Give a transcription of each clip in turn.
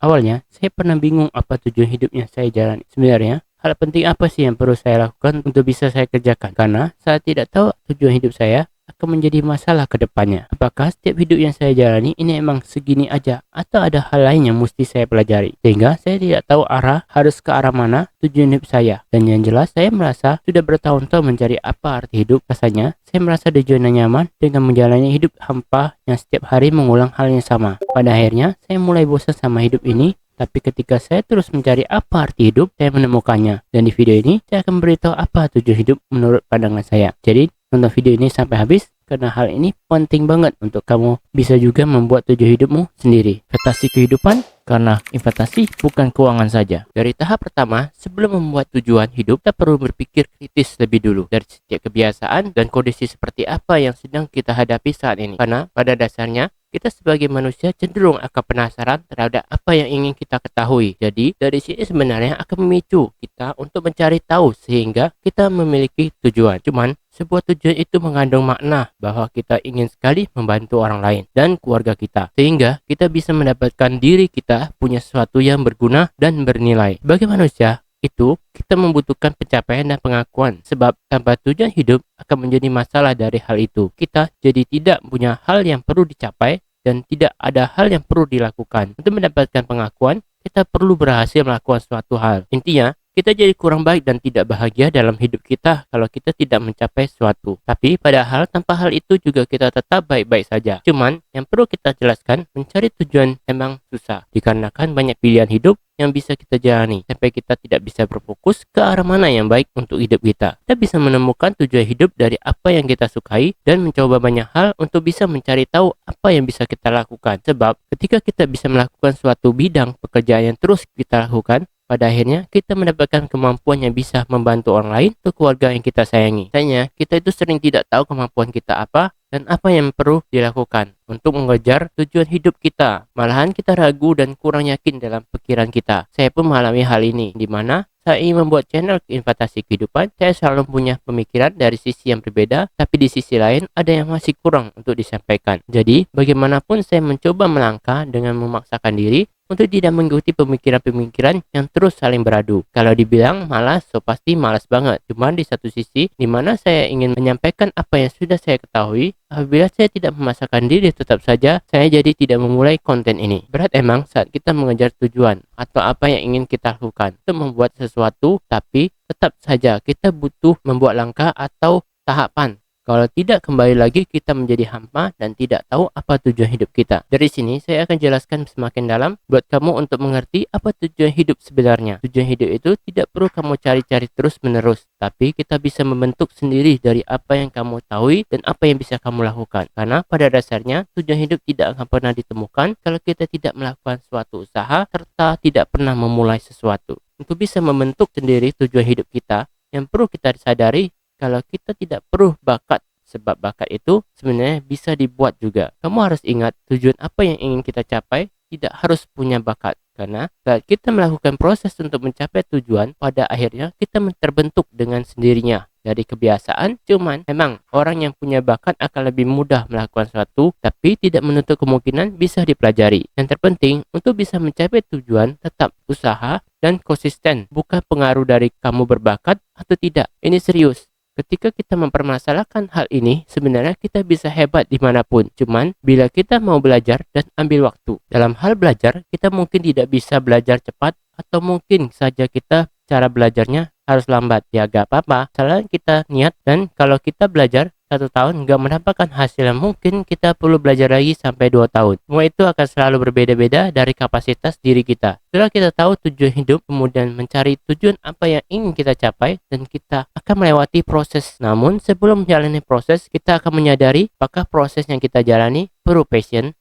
Awalnya, saya pernah bingung apa tujuan hidup yang saya jalani. Sebenarnya, hal penting apa sih yang perlu saya lakukan untuk bisa saya kerjakan? Karena saya tidak tahu tujuan hidup saya akan menjadi masalah ke depannya. Apakah setiap hidup yang saya jalani ini emang segini aja atau ada hal lain yang mesti saya pelajari? Sehingga saya tidak tahu harus ke arah mana tujuan hidup saya. Dan yang jelas saya merasa sudah bertahun-tahun mencari apa arti hidup. Rasanya saya merasa di zona nyaman dengan menjalani hidup hampa yang setiap hari mengulang hal yang sama. Pada akhirnya saya mulai bosan sama hidup ini. Tapi ketika saya terus mencari apa arti hidup, saya menemukannya. Dan di video ini, saya akan beritahu apa tujuan hidup menurut pandangan saya. Jadi, nonton video ini sampai habis, karena hal ini penting banget untuk kamu bisa juga membuat tujuan hidupmu sendiri. Investasi kehidupan, karena investasi bukan keuangan saja. Dari tahap pertama, sebelum membuat tujuan hidup, kita perlu berpikir kritis lebih dulu. Dari setiap kebiasaan dan kondisi seperti apa yang sedang kita hadapi saat ini. Karena pada dasarnya, kita sebagai manusia cenderung akan penasaran terhadap apa yang ingin kita ketahui. Jadi, dari sini sebenarnya akan memicu kita untuk mencari tahu sehingga kita memiliki tujuan. Cuman, sebuah tujuan itu mengandung makna bahwa kita ingin sekali membantu orang lain dan keluarga kita. Sehingga kita bisa mendapatkan diri kita punya sesuatu yang berguna dan bernilai. Sebagai manusia, itu kita membutuhkan pencapaian dan pengakuan, sebab tanpa tujuan hidup akan menjadi masalah dari hal itu. Kita jadi tidak punya hal yang perlu dicapai dan tidak ada hal yang perlu dilakukan. Untuk mendapatkan pengakuan, kita perlu berhasil melakukan suatu hal. Intinya, kita jadi kurang baik dan tidak bahagia dalam hidup kita kalau kita tidak mencapai sesuatu. Tapi padahal tanpa hal itu juga kita tetap baik-baik saja. Cuman yang perlu kita jelaskan, mencari tujuan emang susah dikarenakan banyak pilihan hidup yang bisa kita jalani sampai kita tidak bisa berfokus ke arah mana yang baik untuk hidup kita. Kita bisa menemukan tujuan hidup dari apa yang kita sukai dan mencoba banyak hal untuk bisa mencari tahu apa yang bisa kita lakukan. Sebab ketika kita bisa melakukan suatu bidang pekerjaan yang terus kita lakukan, pada akhirnya kita mendapatkan kemampuan yang bisa membantu orang lain atau keluarga yang kita sayangi. Sayangnya kita itu sering tidak tahu kemampuan kita apa dan apa yang perlu dilakukan untuk mengejar tujuan hidup kita. Malahan kita ragu dan kurang yakin dalam pikiran kita. Saya pun mengalami hal ini, di mana saya ingin membuat channel investasi kehidupan. Saya selalu punya pemikiran dari sisi yang berbeda, tapi di sisi lain ada yang masih kurang untuk disampaikan. Jadi, bagaimanapun saya mencoba melangkah dengan memaksakan diri untuk tidak mengikuti pemikiran-pemikiran yang terus saling beradu. Kalau dibilang malas, so pasti malas banget. Cuman di satu sisi, di mana saya ingin menyampaikan apa yang sudah saya ketahui, apabila saya tidak memaksakan diri, tetap saja saya jadi tidak memulai konten ini. Berat emang saat kita mengejar tujuan atau apa yang ingin kita lakukan untuk membuat sesuatu, tapi tetap saja kita butuh membuat langkah atau tahapan. Kalau tidak, kembali lagi kita menjadi hampa dan tidak tahu apa tujuan hidup kita. Dari sini saya akan jelaskan semakin dalam buat kamu untuk mengerti apa tujuan hidup sebenarnya. Tujuan hidup itu tidak perlu kamu cari-cari terus menerus, tapi kita bisa membentuk sendiri dari apa yang kamu tahu dan apa yang bisa kamu lakukan. Karena pada dasarnya tujuan hidup tidak akan pernah ditemukan kalau kita tidak melakukan suatu usaha serta tidak pernah memulai sesuatu. Untuk bisa membentuk sendiri tujuan hidup kita, yang perlu kita sadari kalau kita tidak perlu bakat, sebab bakat itu sebenarnya bisa dibuat juga. Kamu harus ingat tujuan apa yang ingin kita capai tidak harus punya bakat. Karena saat kita melakukan proses untuk mencapai tujuan, pada akhirnya kita terbentuk dengan sendirinya dari kebiasaan. Cuman memang orang yang punya bakat akan lebih mudah melakukan sesuatu, tapi tidak menutup kemungkinan bisa dipelajari. Yang terpenting untuk bisa mencapai tujuan, tetap usaha dan konsisten, bukan pengaruh dari kamu berbakat atau tidak. Ini serius. Ketika kita mempermasalahkan hal ini, sebenarnya kita bisa hebat dimanapun. Cuman, bila kita mau belajar dan ambil waktu. Dalam hal belajar, kita mungkin tidak bisa belajar cepat, atau mungkin saja kita cara belajarnya harus lambat. Ya gak apa-apa, salah kita niat, dan kalau kita belajar 1 tahun nggak mendapatkan hasil yang mungkin kita perlu belajar lagi sampai 2 tahun. Semua itu akan selalu berbeda-beda dari kapasitas diri kita. Setelah kita tahu tujuan hidup, kemudian mencari tujuan apa yang ingin kita capai, dan kita akan melewati proses. Namun sebelum menjalani proses, kita akan menyadari apakah proses yang kita jalani perlu passion.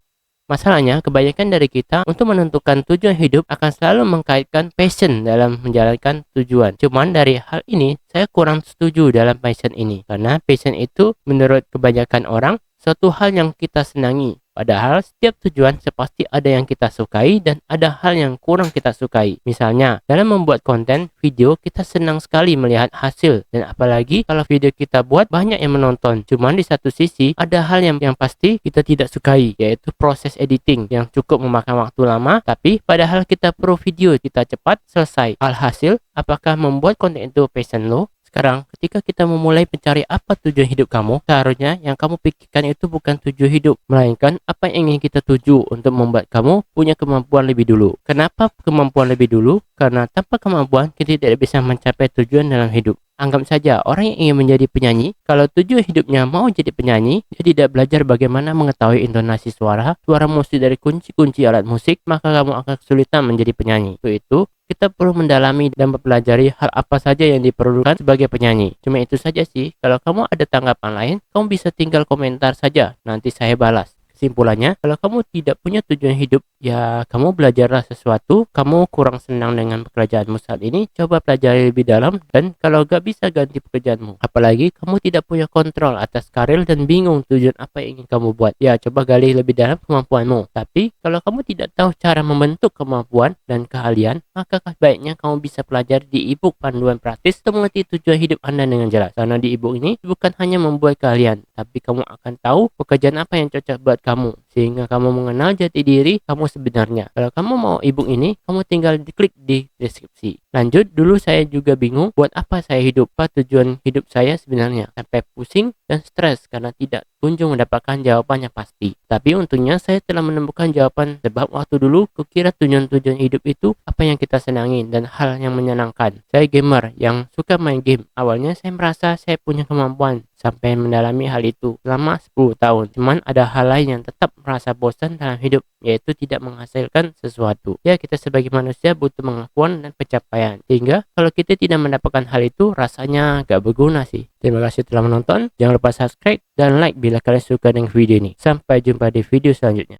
Masalahnya, kebanyakan dari kita untuk menentukan tujuan hidup akan selalu mengkaitkan passion dalam menjalankan tujuan. Cuman dari hal ini, saya kurang setuju dalam passion ini. Karena passion itu menurut kebanyakan orang, suatu hal yang kita senangi. Padahal setiap tujuan sepasti ada yang kita sukai dan ada hal yang kurang kita sukai. Misalnya, dalam membuat konten video kita senang sekali melihat hasil, dan apalagi kalau video kita buat banyak yang menonton. Cuman di satu sisi ada hal yang pasti kita tidak sukai, yaitu proses editing yang cukup memakan waktu lama, tapi padahal kita perlu video kita cepat selesai. Alhasil, apakah membuat konten itu passion lo? Sekarang, ketika kita memulai mencari apa tujuan hidup kamu, seharusnya yang kamu pikirkan itu bukan tujuan hidup, melainkan apa yang ingin kita tuju untuk membuat kamu punya kemampuan lebih dulu. Kenapa kemampuan lebih dulu? Karena tanpa kemampuan, kita tidak bisa mencapai tujuan dalam hidup. Anggap saja orang yang ingin menjadi penyanyi, kalau tujuan hidupnya mau jadi penyanyi, dia tidak belajar bagaimana mengetahui intonasi suara musik dari kunci-kunci alat musik, maka kamu akan kesulitan menjadi penyanyi. Untuk itu, kita perlu mendalami dan mempelajari hal apa saja yang diperlukan sebagai penyanyi. Cuma itu saja sih. Kalau kamu ada tanggapan lain, kamu bisa tinggal komentar saja. Nanti saya balas. Kesimpulannya, kalau kamu tidak punya tujuan hidup, ya kamu belajarlah sesuatu, kamu kurang senang dengan pekerjaanmu saat ini, coba pelajari lebih dalam, dan kalau gak bisa ganti pekerjaanmu. Apalagi kamu tidak punya kontrol atas karir dan bingung tujuan apa yang ingin kamu buat, ya coba gali lebih dalam kemampuanmu. Tapi kalau kamu tidak tahu cara membentuk kemampuan dan keahlian, maka baiknya kamu bisa pelajari di e-book panduan praktis untuk mengerti tujuan hidup Anda dengan jelas. Karena di e-book ini bukan hanya membuat keahlian, tapi kamu akan tahu pekerjaan apa yang cocok buat kamu, sehingga kamu mengenal jati diri kamu sebenarnya. Kalau kamu mau e-book ini, kamu tinggal klik di deskripsi. Lanjut, dulu saya juga bingung buat apa saya hidup, apa tujuan hidup saya sebenarnya, sampai pusing dan stres karena tidak kunjung mendapatkan jawaban yang pasti. Tapi untungnya saya telah menemukan jawaban, sebab waktu dulu kukira tujuan hidup itu apa yang kita senangi dan hal yang menyenangkan. Saya gamer yang suka main game. Awalnya saya merasa saya punya kemampuan sampai mendalami hal itu selama 10 tahun. Cuman ada hal lain yang tetap merasa bosan dalam hidup, yaitu tidak menghasilkan sesuatu. Ya, kita sebagai manusia butuh pengakuan dan pencapaian. Sehingga kalau kita tidak mendapatkan hal itu, rasanya gak berguna sih. Terima kasih telah menonton. Jangan lupa subscribe dan like bila kalian suka dengan video ini. Sampai jumpa di video selanjutnya.